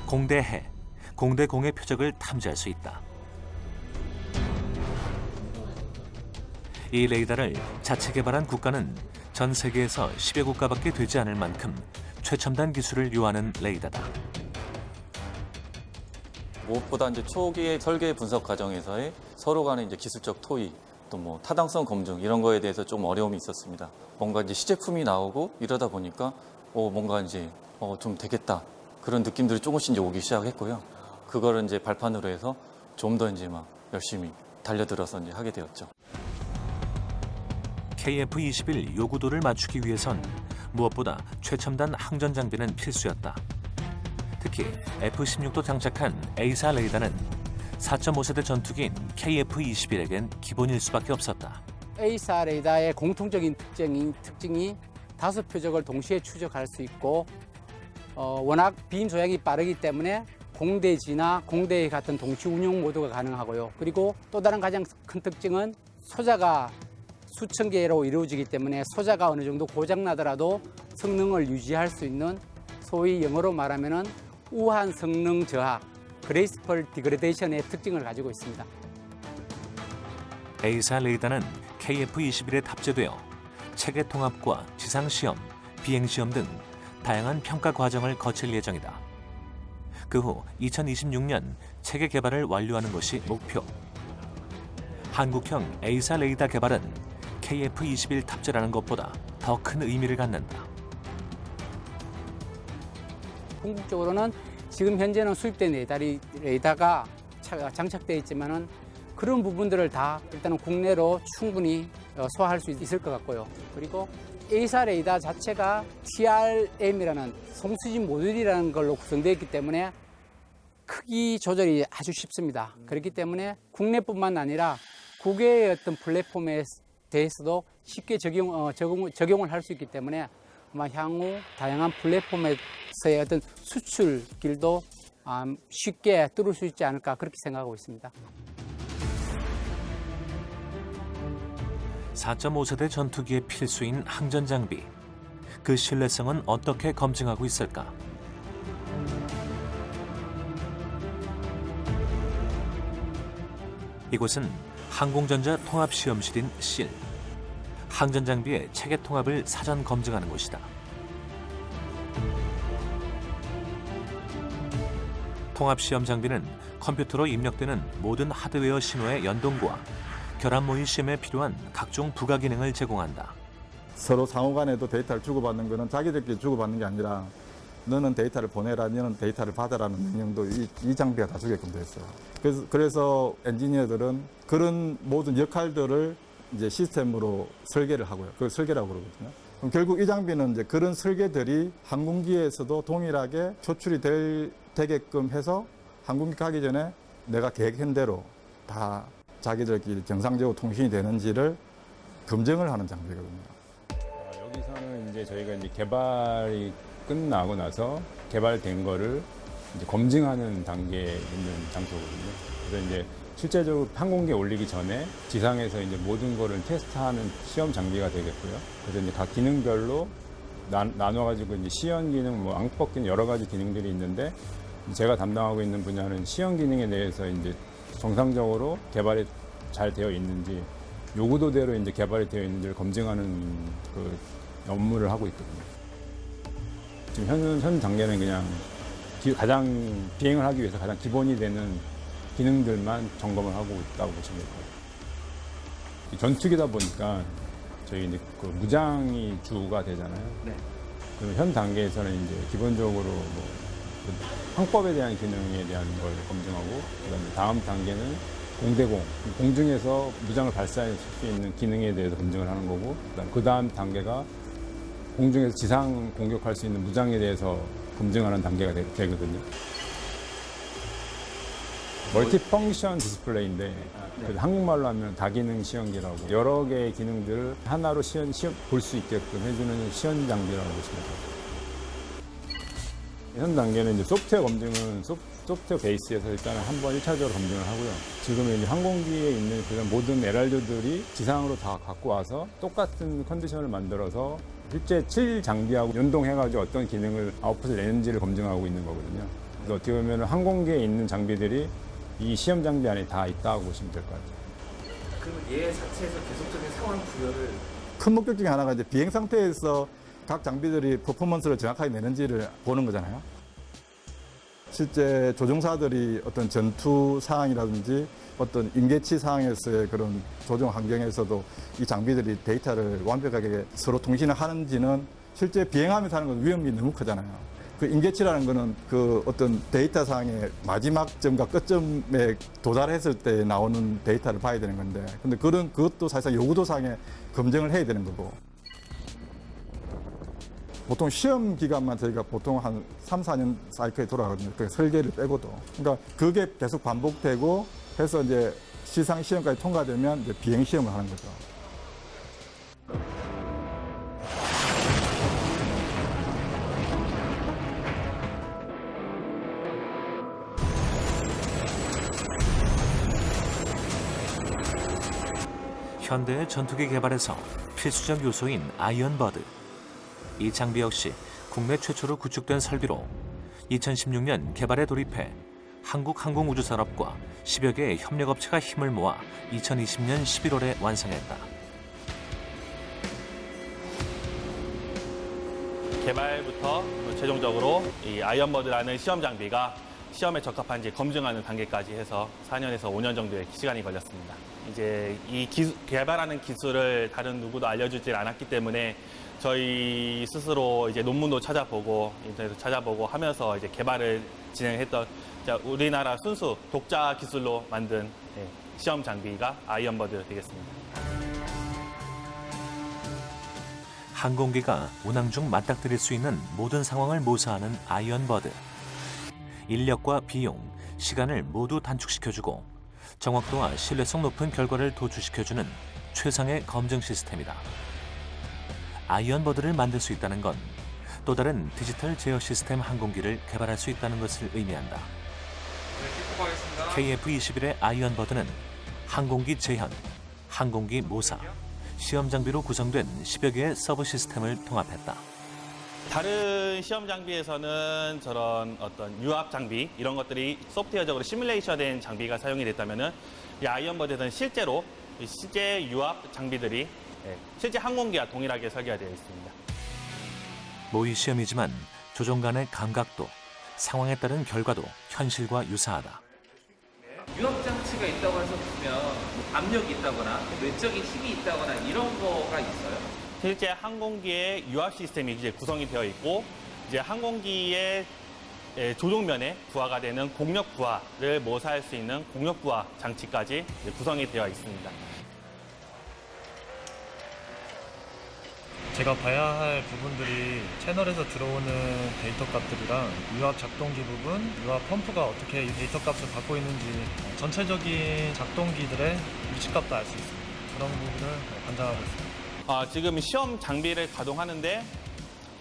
공대해, 공대공의 표적을 탐지할 수 있다. 이 레이더를 자체 개발한 국가는 전 세계에서 10여 국가밖에 되지 않을 만큼 최첨단 기술을 요하는 레이더다. 무엇보다 이제 초기의 설계 분석 과정에서의 서로 간의 이제 기술적 토의, 또 뭐 타당성 검증 이런 거에 대해서 좀 어려움이 있었습니다. 뭔가 이제 시제품이 나오고 이러다 보니까 뭔가 이제 좀 되겠다 그런 느낌들이 조금씩 이제 오기 시작했고요. 그거를 이제 발판으로 해서 좀 더 이제 막 열심히 달려들어서 이제 하게 되었죠. KF-21 요구도를 맞추기 위해선 무엇보다 최첨단 항전 장비는 필수였다. 특히 F-16도 장착한 A사 레이더는 4.5세대 전투기인 KF-21에겐 기본일 수밖에 없었다. A사 레이더의 공통적인 특징이 5표적을 동시에 추적할 수 있고 워낙 빔 조작이 빠르기 때문에 공대지나 공대에 같은 동시 운용 모드가 가능하고요. 그리고 또 다른 가장 큰 특징은 소자가 수천 개로 이루어지기 때문에 소자가 어느 정도 고장나더라도 성능을 유지할 수 있는 소위 영어로 말하면 우한 성능 저하, 그레이스풀 디그레데이션의 특징을 가지고 있습니다. A사 레이더는 KF-21에 탑재되어 체계 통합과 지상 시험, 비행 시험 등 다양한 평가 과정을 거칠 예정이다. 그 후 2026년 체계 개발을 완료하는 것이 목표. 한국형 A사 레이더 개발은 KF-21 탑재라는 것보다 더 큰 의미를 갖는다. 궁극적으로는 지금 현재는 수입된 레이더가 장착되어 있지만은 그런 부분들을 다 일단은 국내로 충분히 소화할 수 있을 것 같고요. 그리고 A사 레이더 자체가 TRM이라는 송수진 모듈이라는 걸로 구성되어 있기 때문에 크기 조절이 아주 쉽습니다. 그렇기 때문에 국내뿐만 아니라 국외의 어떤 플랫폼에 대해서도 쉽게 적용을 할 수 있기 때문에 아마 향후 다양한 플랫폼에서의 어떤 수출 길도 쉽게 뚫을 수 있지 않을까 그렇게 생각하고 있습니다. 4.5세대 전투기의 필수인 항전 장비. 그 신뢰성은 어떻게 검증하고 있을까? 이곳은 항공전자 통합시험실인 실. 항전 장비의 체계 통합을 사전 검증하는 곳이다. 통합시험 장비는 컴퓨터로 입력되는 모든 하드웨어 신호의 연동과 결합 모의 시험에 필요한 각종 부가 기능을 제공한다. 서로 상호 간에도 데이터를 주고받는 것은 자기들끼리 주고받는 게 아니라 너는 데이터를 보내라, 너는 데이터를 받아라는 명령도 이 장비가 다 주게끔 돼 있어요. 그래서 엔지니어들은 그런 모든 역할들을 이제 시스템으로 설계를 하고요. 그걸 설계라고 그러거든요. 그럼 결국 이 장비는 이제 그런 설계들이 항공기에서도 동일하게 표출이 되게끔 해서 항공기 가기 전에 내가 계획한 대로 다 자기들끼리 정상적으로 통신이 되는지를 검증을 하는 장비거든요. 여기서는 이제 저희가 이제 개발이 끝나고 나서 개발된 거를 이제 검증하는 단계에 있는 장소거든요. 그래서 이제 실제적으로 항공기에 올리기 전에 지상에서 이제 모든 거를 테스트하는 시험 장비가 되겠고요. 그래서 이제 각 기능별로 나눠가지고 이제 시연 기능, 뭐 앙법 기능 여러 가지 기능들이 있는데 제가 담당하고 있는 분야는 시연 기능에 대해서 이제 정상적으로 개발이 잘 되어 있는지 요구도대로 이제 개발이 되어 있는지를 검증하는 그 업무를 하고 있거든요. 지금 현 단계는 그냥 가장 비행을 하기 위해서 가장 기본이 되는 기능들만 점검을 하고 있다고 보시면 될 거예요. 전투기다 보니까 저희 이제 그 무장이 주가 되잖아요. 네. 그럼 현 단계에서는 이제 기본적으로 뭐 항법에 대한 기능에 대한 걸 검증하고 그다음에 다음 단계는 공대공, 공중에서 무장을 발사할 수 있는 기능에 대해서 검증을 하는 거고 그 다음 단계가 공중에서 지상 공격할 수 있는 무장에 대해서 검증하는 단계가 되거든요. 멀티펑션 디스플레이인데 한국말로 하면 다기능 시연기라고 여러 개의 기능들을 하나로 볼 수 있게끔 해주는 시연 장비라고 보시면 돼요. 현 단계는 이제 소프트웨어 검증은 소프트웨어 베이스에서 일단 한번 1차적으로 검증을 하고요. 지금 이제 항공기에 있는 그런 모든 에랄드들이 지상으로 다 갖고 와서 똑같은 컨디션을 만들어서 실제 7 장비하고 연동해가지고 어떤 기능을 아웃풋을 내는지를 검증하고 있는 거거든요. 그래서 어떻게 보면 항공기에 있는 장비들이 이 시험 장비 안에 다 있다고 보시면 될 것 같아요. 그러면 얘 자체에서 계속적인 상황 구현을 큰 목적 중에 하나가 이제 비행 상태에서 각 장비들이 퍼포먼스를 정확하게 내는지를 보는 거잖아요. 실제 조종사들이 어떤 전투 상황이라든지 어떤 임계치 상황에서의 그런 조종 환경에서도 이 장비들이 데이터를 완벽하게 서로 통신을 하는지는 실제 비행하면서 하는 건 위험이 너무 크잖아요. 그 임계치라는 거는 그 어떤 데이터 상의 마지막 점과 끝점에 도달했을 때 나오는 데이터를 봐야 되는 건데, 근데 그것도 사실상 요구도 상에 검증을 해야 되는 거고. 보통 시험 기간만 저희가 보통 한 3, 4년 사이클에 돌아가거든요. 그 설계를 빼고도. 그러니까 그게 계속 반복되고 해서 이제 시상 시험까지 통과되면 이제 비행 시험을 하는 거죠. 현대의 전투기 개발에서 필수적 요소인 아이언버드. 이 장비 역시 국내 최초로 구축된 설비로 2016년 개발에 돌입해 한국항공우주산업과 10여 개의 협력업체가 힘을 모아 2020년 11월에 완성했다. 개발부터 최종적으로 이 아이언버드라는 시험 장비가 시험에 적합한지 검증하는 단계까지 해서 4년에서 5년 정도의 시간이 걸렸습니다. 이제 이 개발하는 기술을 다른 누구도 알려주질 않았기 때문에 저희 스스로 이제 논문도 찾아보고 인터넷도 찾아보고 하면서 이제 개발을 진행했던 우리나라 순수 독자 기술로 만든 시험 장비가 아이언버드 되겠습니다. 항공기가 운항 중 맞닥뜨릴 수 있는 모든 상황을 모사하는 아이언버드. 인력과 비용, 시간을 모두 단축시켜주고 정확도와 신뢰성 높은 결과를 도출시켜주는 최상의 검증 시스템이다. 아이언버드를 만들 수 있다는 건 또 다른 디지털 제어 시스템 항공기를 개발할 수 있다는 것을 의미한다. KF-21의 아이언버드는 항공기 재현, 항공기 모사, 시험 장비로 구성된 10여 개의 서브 시스템을 통합했다. 다른 시험 장비에서는 저런 어떤 유압 장비 이런 것들이 소프트웨어적으로 시뮬레이션된 장비가 사용이 됐다면은 이 아이언버드에서는 실제로 실제 유압 장비들이 실제 항공기와 동일하게 설계가 되어 있습니다. 모의 시험이지만 조종 간의 감각도, 상황에 따른 결과도 현실과 유사하다. 유압 장치가 있다고 해서 보면 압력이 있다거나 외적인 힘이 있다거나 이런 거가 있어요? 실제 항공기의 유압 시스템이 이제 구성이 되어 있고 이제 항공기의 조종면에 부하가 되는 공력 부하를 모사할 수 있는 공력 부하 장치까지 구성이 되어 있습니다. 제가 봐야 할 부분들이 채널에서 들어오는 데이터 값들이랑 유압 작동기 부분, 유압 펌프가 어떻게 이 데이터 값을 받고 있는지 전체적인 작동기들의 위치값도 알 수 있습니다. 그런 부분을 관장하고 있습니다. 지금 시험 장비를 가동하는데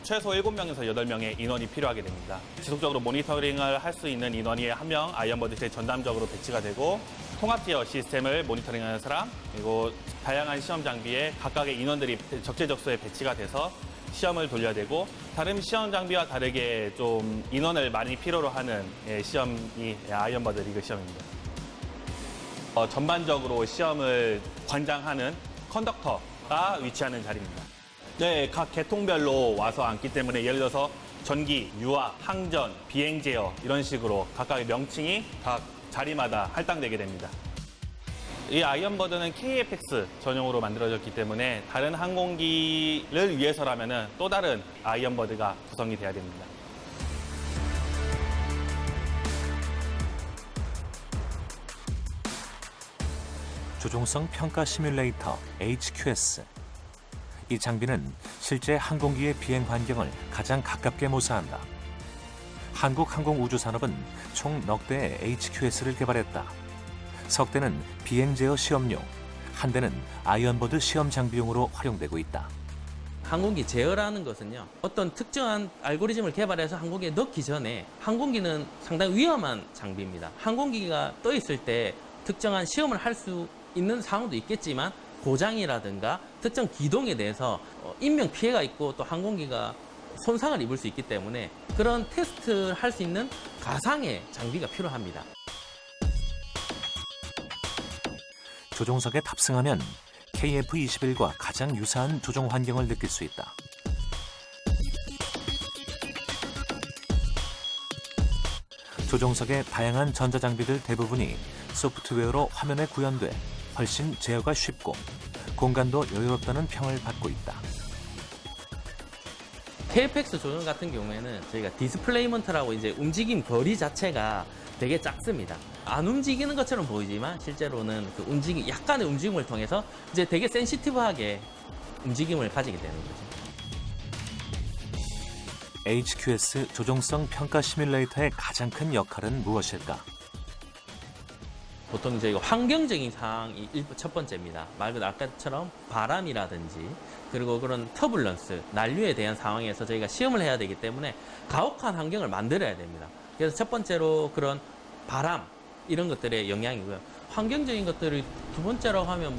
최소 7명에서 8명의 인원이 필요하게 됩니다. 지속적으로 모니터링을 할 수 있는 인원이 1명 아이언버드에 전담적으로 배치가 되고 통합 제어 시스템을 모니터링하는 사람, 그리고 다양한 시험 장비에 각각의 인원들이 적재적소에 배치가 돼서 시험을 돌려야 되고 다른 시험 장비와 다르게 좀 인원을 많이 필요로 하는 시험이 아이언버드 리그 시험입니다. 전반적으로 시험을 관장하는 컨덕터가 위치하는 자리입니다. 네, 각 계통별로 와서 앉기 때문에 예를 들어서 전기, 유압, 항전, 비행 제어 이런 식으로 각각의 명칭이 각 자리마다 할당되게 됩니다. 이 아이언버드는 KFX 전용으로 만들어졌기 때문에 다른 항공기를 위해서라면 또 다른 아이언버드가 구성이 돼야 됩니다. 조종성 평가 시뮬레이터 HQS. 이 장비는 실제 항공기의 비행 환경을 가장 가깝게 모사한다. 한국항공우주산업은 총 넉 대의 HQS를 개발했다. 석 대는 비행 제어 시험용, 한 대는 아이언버드 시험 장비용으로 활용되고 있다. 항공기 제어라는 것은요, 어떤 특정한 알고리즘을 개발해서 항공기에 넣기 전에 항공기는 상당히 위험한 장비입니다. 항공기가 떠 있을 때 특정한 시험을 할 수 있는 상황도 있겠지만 고장이라든가 특정 기동에 대해서 인명 피해가 있고 또 항공기가 손상을 입을 수 있기 때문에 그런 테스트를 할 수 있는 가상의 장비가 필요합니다. 조종석에 탑승하면 KF-21과 가장 유사한 조종 환경을 느낄 수 있다. 조종석의 다양한 전자장비들 대부분이 소프트웨어로 화면에 구현돼 훨씬 제어가 쉽고 공간도 여유롭다는 평을 받고 있다. KFX 조종 같은 경우에는 저희가 디스플레이먼트라고 이제 움직임 거리 자체가 되게 작습니다. 안 움직이는 것처럼 보이지만 실제로는 그 약간의 움직임을 통해서 이제 되게 센시티브하게 움직임을 가지게 되는 거죠. HQS 조종성 평가 시뮬레이터의 가장 큰 역할은 무엇일까? 보통 저희가 환경적인 상황이 첫 번째입니다. 말 그대로 아까처럼 바람이라든지 그리고 그런 터뷸런스, 난류에 대한 상황에서 저희가 시험을 해야 되기 때문에 가혹한 환경을 만들어야 됩니다. 그래서 첫 번째로 그런 바람 이런 것들의 영향이고요. 환경적인 것들을 두 번째로 하면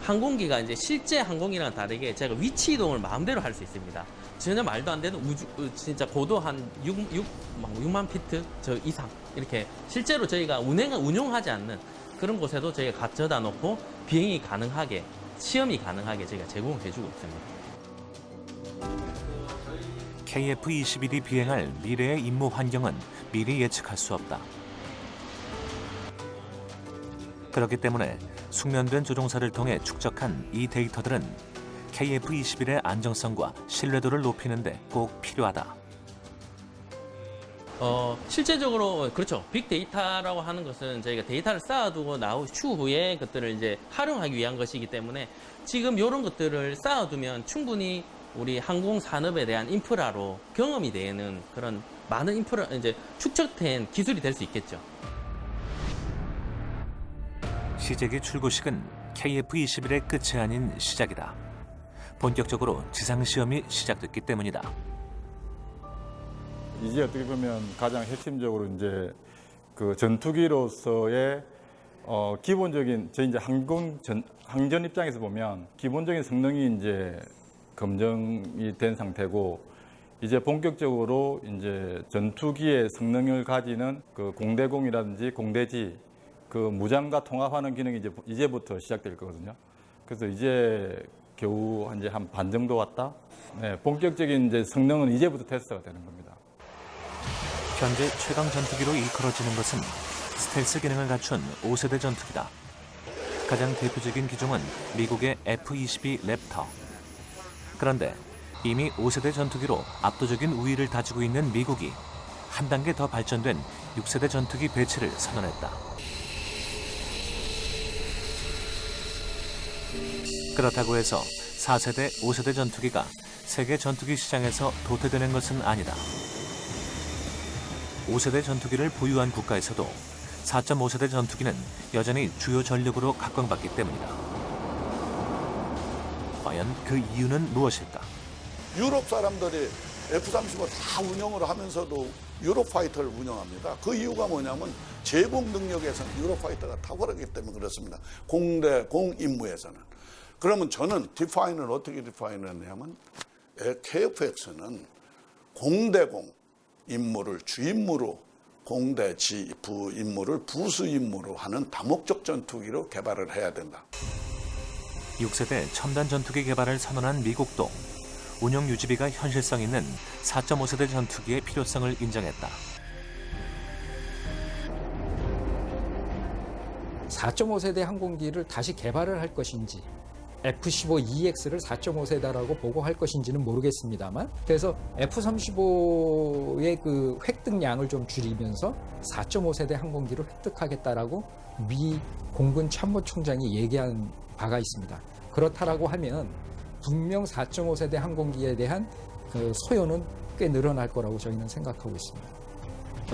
항공기가 이제 실제 항공기랑 다르게 제가 위치 이동을 마음대로 할 수 있습니다. 전혀 말도 안 되는 진짜 고도 한 6만 피트 저 이상 이렇게 실제로 저희가 운용하지 않는 그런 곳에도 저희가 가져다 놓고 비행이 가능하게 시험이 가능하게 저희가 제공해 주고 있습니다. KF-21이 비행할 미래의 임무 환경은 미리 예측할 수 없다. 그렇기 때문에 숙련된 조종사를 통해 축적한 이 데이터들은 KF-21의 안정성과 신뢰도를 높이는 데 꼭 필요하다. 실제적으로 그렇죠. 빅데이터라고 하는 것은 저희가 데이터를 쌓아두고 추후에 그것들을 이제 활용하기 위한 것이기 때문에 지금 이런 것들을 쌓아두면 충분히 우리 항공 산업에 대한 인프라로 경험이 되는 그런 많은 인프라 이제 축적된 기술이 될 수 있겠죠. 시제기 출고식은 KF-21의 끝이 아닌 시작이다. 본격적으로 지상시험이 시작됐기 때문이다. 이제 어떻게 보면 가장 핵심적으로 이제 그 전투기로서의 기본적인 저 이제 항전 입장에서 보면 기본적인 성능이 이제 검증이 된 상태고 이제 본격적으로 이제 전투기의 성능을 가지는 그 공대공이라든지 공대지 그 무장과 통합하는 기능이 이제부터 시작될 거거든요. 그래서 이제 겨우 이제 한 반 정도 왔다. 네, 본격적인 이제 성능은 이제부터 테스트가 되는 겁니다. 현재 최강 전투기로 일컬어지는 것은 스텔스 기능을 갖춘 5세대 전투기다. 가장 대표적인 기종은 미국의 F-22 랩터. 그런데 이미 5세대 전투기로 압도적인 우위를 다지고 있는 미국이 한 단계 더 발전된 6세대 전투기 배치를 선언했다. 그렇다고 해서 4세대, 5세대 전투기가 세계 전투기 시장에서 도태되는 것은 아니다. 5세대 전투기를 보유한 국가에서도 4.5세대 전투기는 여전히 주요 전력으로 각광받기 때문이다. 과연 그 이유는 무엇일까? 유럽 사람들이 F-35 다 운영을 하면서도 유로파이터를 운영합니다. 그 이유가 뭐냐면 제공 능력에서는 유로파이터가 탁월하기 때문에 그렇습니다. 공대, 공 임무에서는. 그러면 저는 디파인을 어떻게 디파인을 했냐면 KF-X는 공대공 임무를 주임무로 공대, 지, 부 임무를 부수 임무로 하는 다목적 전투기로 개발을 해야 된다. 6세대 첨단 전투기 개발을 선언한 미국도 운영 유지비가 현실성 있는 4.5세대 전투기의 필요성을 인정했다. 4.5세대 항공기를 다시 개발을 할 것인지 F-15EX를 4.5세대라고 보고할 것인지는 모르겠습니다만 그래서 F-35의 그 획득량을 좀 줄이면서 4.5세대 항공기를 획득하겠다라고 미 공군 참모총장이 얘기한 바가 있습니다. 그렇다라고 하면 분명 4.5세대 항공기에 대한 그 소요는 꽤 늘어날 거라고 저희는 생각하고 있습니다.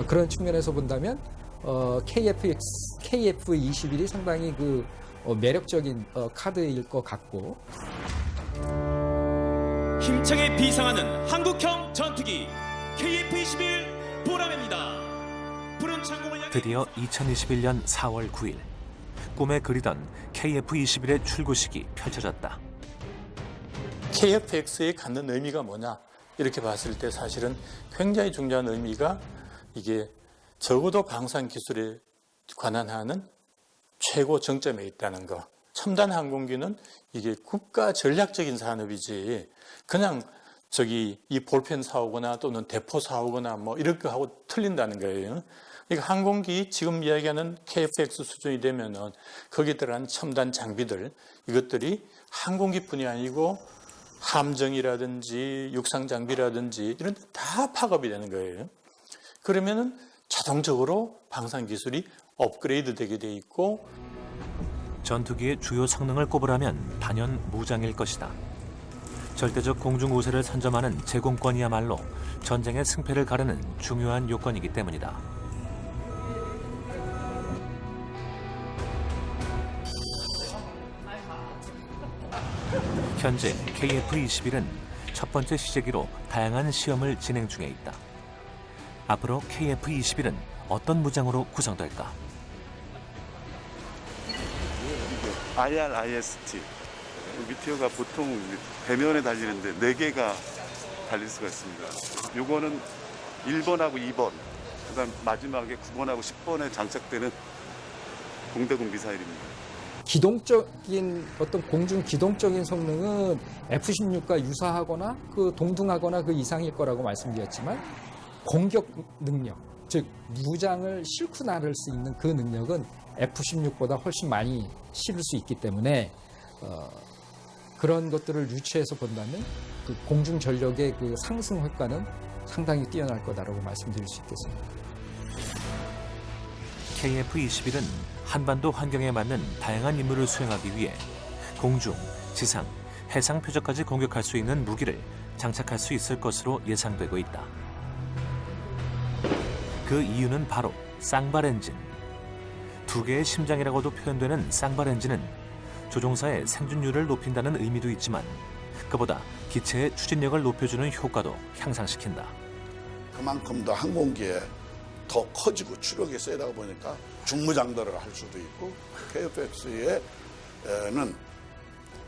그런 측면에서 본다면 KF-21이 상당히 그 매력적인 카드일 것 같고 힘차게 비상하는 한국형 전투기 KF-21 보람입니다. 푸른 창공을 향해 드디어 2021년 4월 9일 꿈에 그리던 KF-21의 출고식이 펼쳐졌다. KF-X에 갖는 의미가 뭐냐 이렇게 봤을 때 사실은 굉장히 중요한 의미가 이게 적어도 방산 기술에 관한 하는 최고 정점에 있다는 거. 첨단 항공기는 이게 국가 전략적인 산업이지 그냥 이 볼펜 사오거나 또는 대포 사오거나 뭐 이렇게 하고 틀린다는 거예요. 그러니까 항공기 지금 이야기하는 KF-X 수준이 되면은 거기에 들어간 첨단 장비들 이것들이 항공기뿐이 아니고 함정이라든지 육상 장비라든지 이런 데 다 파급이 되는 거예요. 그러면은 자동적으로 방산 기술이 업그레이드 되게 돼 있고 전투기의 주요 성능을 꼽으라면 단연 무장일 것이다. 절대적 공중 우세를 선점하는 제공권이야말로 전쟁의 승패를 가르는 중요한 요건이기 때문이다. 현재 KF-21은 첫 번째 시제기로 다양한 시험을 진행 중에 있다. 앞으로 KF-21은 어떤 무장으로 구성될까? IR-IST 미티어가 보통 배면에 달리는데 4개가 달릴 수가 있습니다. 요거는 1번하고 2번, 그다음 마지막에 9번하고 10번에 장착되는 공대공 미사일입니다. 기동적인 어떤 공중 기동적인 성능은 F-16과 유사하거나 그 동등하거나 그 이상일 거라고 말씀드렸지만 공격 능력, 즉 무장을 싣고 나를 수 있는 그 능력은 F-16보다 훨씬 많이 실을 수 있기 때문에 그런 것들을 유추해서 본다면 그 공중 전력의 그 상승 효과는 상당히 뛰어날 거다라고 말씀드릴 수 있겠습니다. KF-21은 한반도 환경에 맞는 다양한 임무를 수행하기 위해 공중, 지상, 해상 표적까지 공격할 수 있는 무기를 장착할 수 있을 것으로 예상되고 있다. 그 이유는 바로 쌍발 엔진. 두 개의 심장이라고도 표현되는 쌍발 엔진은 조종사의 생존율을 높인다는 의미도 있지만 그보다 기체의 추진력을 높여주는 효과도 향상시킨다. 그만큼 더 항공기에 더 커지고 추력이 세다 보니까 중무장도를 할 수도 있고 KF-X에는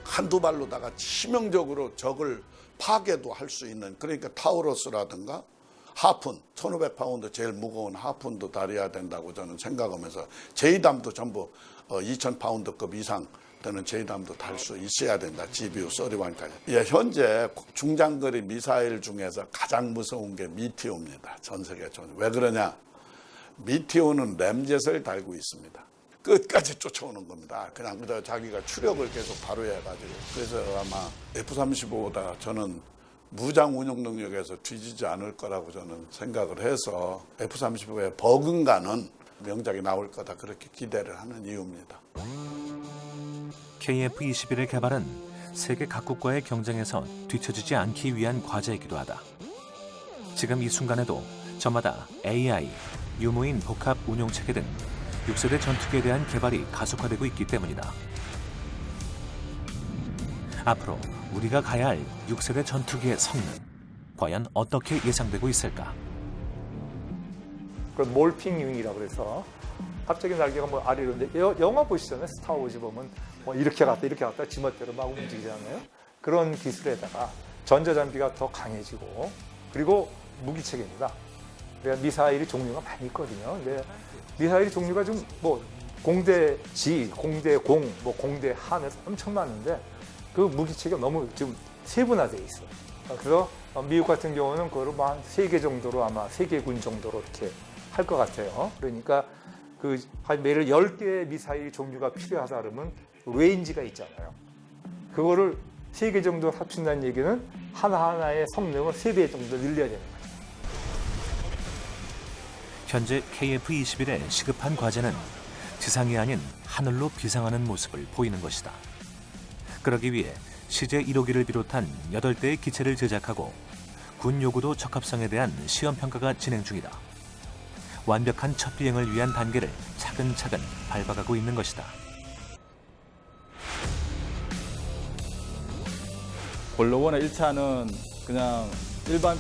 한두 발로다가 치명적으로 적을 파괴도 할 수 있는, 그러니까 타우러스라든가 하푼, 1500파운드 제일 무거운 하푼도 다려야 된다고 저는 생각하면서 제이담도 전부 2000파운드급 이상 되는 제이담도 달 수 있어야 된다. GBU-31까지. 예, 현재 중장거리 미사일 중에서 가장 무서운 게 미티오입니다. 전 세계적으로. 왜 그러냐? 미티오는 램젯을 달고 있습니다. 끝까지 쫓아오는 겁니다. 그냥 자기가 추력을 계속 발휘해가지고. 그래서 아마 F-35보다 저는 무장 운용 능력에서 뒤지지 않을 거라고 저는 생각을 해서 F-35에 버금가는 명작이 나올 거다, 그렇게 기대를 하는 이유입니다. KF-21의 개발은 세계 각국과의 경쟁에서 뒤처지지 않기 위한 과제이기도 하다. 지금 이 순간에도 저마다 AI, 유무인 복합 운용체계 등 6세대 전투기에 대한 개발이 가속화되고 있기 때문이다. 앞으로 우리가 가야 할 6세대 전투기의 성능, 과연 어떻게 예상되고 있을까? 그런 몰핑 윙이라고 그래서 갑자기 날개가 뭐 아래로, 영화 보시잖아요. 스타워즈 보면 뭐 이렇게 갔다 지멋대로 막 움직이잖아요. 그런 기술에다가 전자장비가 더 강해지고, 그리고 무기체계입니다. 그러니까 미사일이 종류가 많이 있거든요. 근데 미사일이 종류가 좀 뭐 공대지, 공대공, 뭐 공대함에서 엄청 많은데 그 무기체계가 너무 좀 세분화되어 있어요. 그래서 미국 같은 경우는 그걸 뭐 한 3개 정도로, 아마 3개 군 정도로 이렇게 할 것 같아요. 그러니까 한 매일 10개의 미사일 종류가 필요하다 그러면 레인지가 있잖아요. 그거를 3개 정도 합친다는 얘기는 하나하나의 성능을 3배 정도 늘려야 되는 거예요. 현재 KF-21의 시급한 과제는 지상이 아닌 하늘로 비상하는 모습을 보이는 것이다. 그러기 위해 CJ-1호기를 비롯한 8대의 기체를 제작하고 군 요구도 적합성에 대한 시험평가가 진행 중이다. 완벽한 첫 비행을 위한 단계를 차근차근 밟아가고 있는 것이다. 볼로원의 1차는 그냥 일반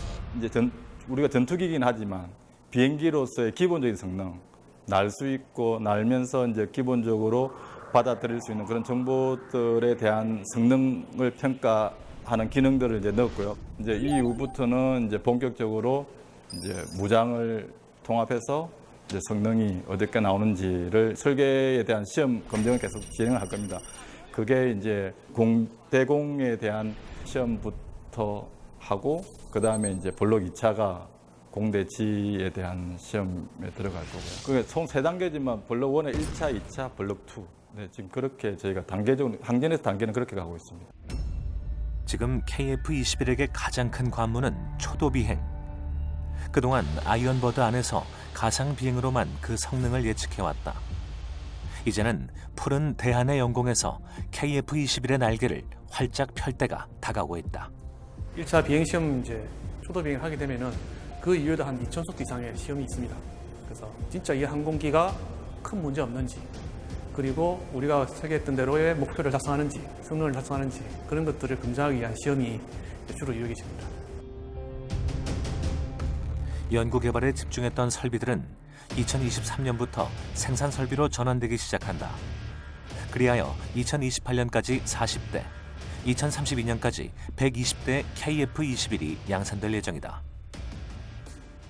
우리가 전투기이긴 하지만 비행기로서의 기본적인 성능, 날 수 있고 날면서 기본적으로 받아들일 수 있는 그런 정보들에 대한 성능을 평가하는 기능들을 넣었고요. 이 이후부터는 본격적으로 무장을 통합해서 성능이 어떻게 나오는지를 설계에 대한 시험 검증을 계속 진행을 할 겁니다. 그게 공대공에 대한 시험부터 하고, 그 다음에 볼록 2차가 공대지에 대한 시험에 들어갈 거고요. 그게 총 3단계지만 볼록 1의 1차, 2차, 볼록 2. 네, 지금 그렇게 저희가 단계적으로, 항전에서 단계는 그렇게 가고 있습니다. 지금 KF-21에게 가장 큰 관문은 초도 비행. 그동안 아이언버드 안에서 가상 비행으로만 그 성능을 예측해왔다. 이제는 푸른 대한의 영공에서 KF-21의 날개를 활짝 펼 때가 다가오고 있다. 1차 비행 시험 초도 비행을 하게 되면은 그 이후에도 한 2,000속도 이상의 시험이 있습니다. 그래서 진짜 이 항공기가 큰 문제 없는지, 그리고 우리가 설계했던 대로의 목표를 달성하는지, 성능을 달성하는지, 그런 것들을 검증하기 위한 시험이 주로 이루어집니다. 연구개발에 집중했던 설비들은 2023년부터 생산 설비로 전환되기 시작한다. 그리하여 2028년까지 40대, 2032년까지 120대 KF-21이 양산될 예정이다.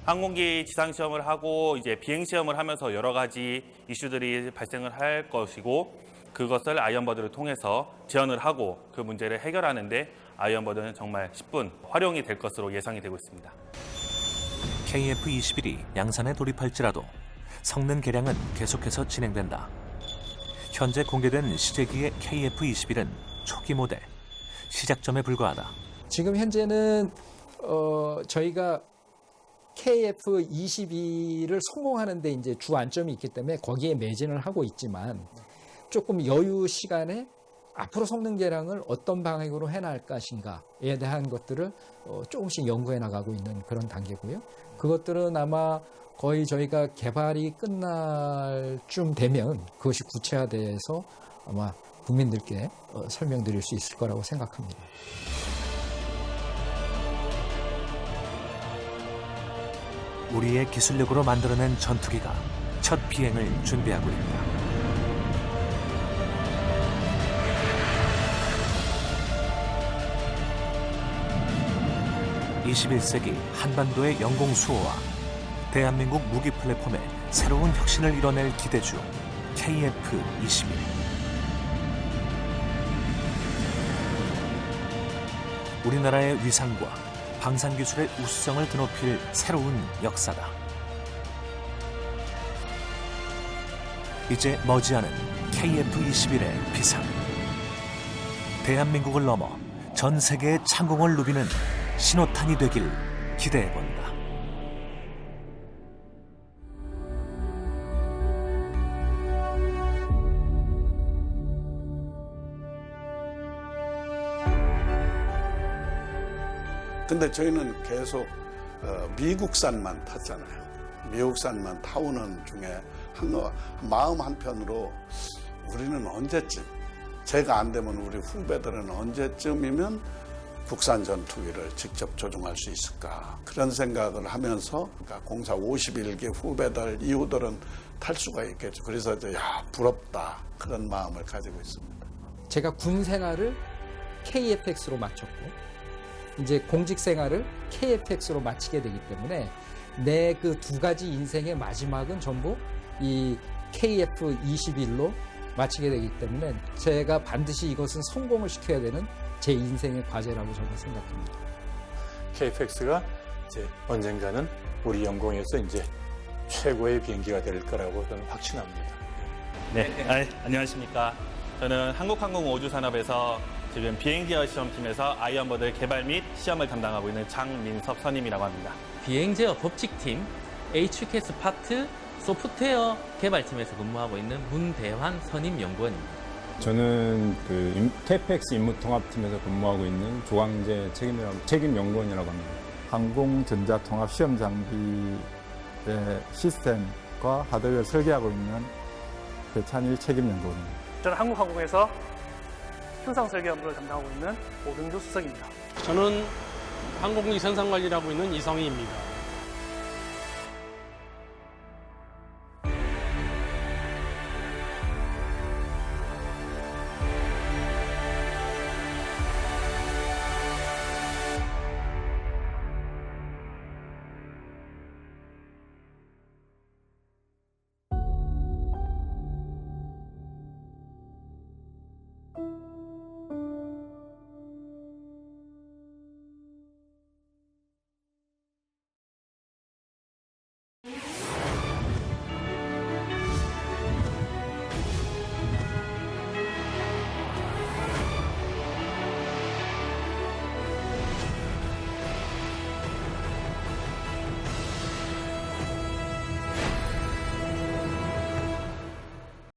항공기 지상 시험을 하고 비행 시험을 하면서 여러 가지 이슈들이 발생을 할 것이고, 그것을 아이언버드를 통해서 재현을 하고 그 문제를 해결하는데 아이언버드는 정말 10분 활용이 될 것으로 예상이 되고 있습니다. KF-21이 양산에 돌입할지라도 성능 개량은 계속해서 진행된다. 현재 공개된 시제기의 KF-21은 초기 모델, 시작점에 불과하다. 지금 현재는 저희가 KF-22를 성공하는 데 주 안점이 있기 때문에 거기에 매진을 하고 있지만, 조금 여유 시간에 앞으로 성능 개량을 어떤 방향으로 해나갈 것인가에 대한 것들을 조금씩 연구해 나가고 있는 그런 단계고요. 그것들은 아마 거의 저희가 개발이 끝날 쯤 되면 그것이 구체화돼서 아마 국민들께 설명드릴 수 있을 거라고 생각합니다. 우리의 기술력으로 만들어낸 전투기가 첫 비행을 준비하고 있다. (21세기) 한반도의 영공 수호와 대한민국 무기 플랫폼에 새로운 혁신을 이뤄낼 기대주 KF-21. 우리나라의 위상과 방산기술의 우수성을 드높일 새로운 역사다. 이제 머지않은 KF-21의 비상. 대한민국을 넘어 전 세계의 창공을 누비는 신호탄이 되길 기대해본다. 근데 저희는 계속 미국산만 탔잖아요. 미국산만 타오는 중에 마음 한편으로 우리는 언제쯤, 제가 안 되면 우리 후배들은 언제쯤이면 국산 전투기를 직접 조종할 수 있을까, 그런 생각을 하면서 공사 51기 후배들, 이후들은 탈 수가 있겠죠. 그래서 부럽다, 그런 마음을 가지고 있습니다. 제가 군 생활을 KF-X로 마쳤고 이제 공직 생활을 KF-X로 마치게 되기 때문에 내 그 두 가지 인생의 마지막은 전부 이 KF-21로 마치게 되기 때문에 제가 반드시 이것은 성공을 시켜야 되는 제 인생의 과제라고 저는 생각합니다. KF-X가 이제 언젠가는 우리 영공에서 이제 최고의 비행기가 될 거라고 저는 확신합니다. 네, 안녕하십니까. 저는 한국항공우주산업에서 지금 비행제어 시험팀에서 아이언버드 개발 및 시험을 담당하고 있는 장민섭 선임이라고 합니다. 비행제어 법칙팀 HQS 파트 소프트웨어 개발팀에서 근무하고 있는 문대환 선임연구원입니다. 저는 KF-X 임무통합팀에서 근무하고 있는 조광재 책임연구원이라고 합니다. 항공전자통합 시험 장비의 시스템과 하드웨어를 설계하고 있는 배찬일 책임연구원입니다. 저는 한국항공에서 현상 설계 업무를 담당하고 있는 오등주 수석입니다. 저는 항공기 생산 관리를 하고 있는 이성희입니다.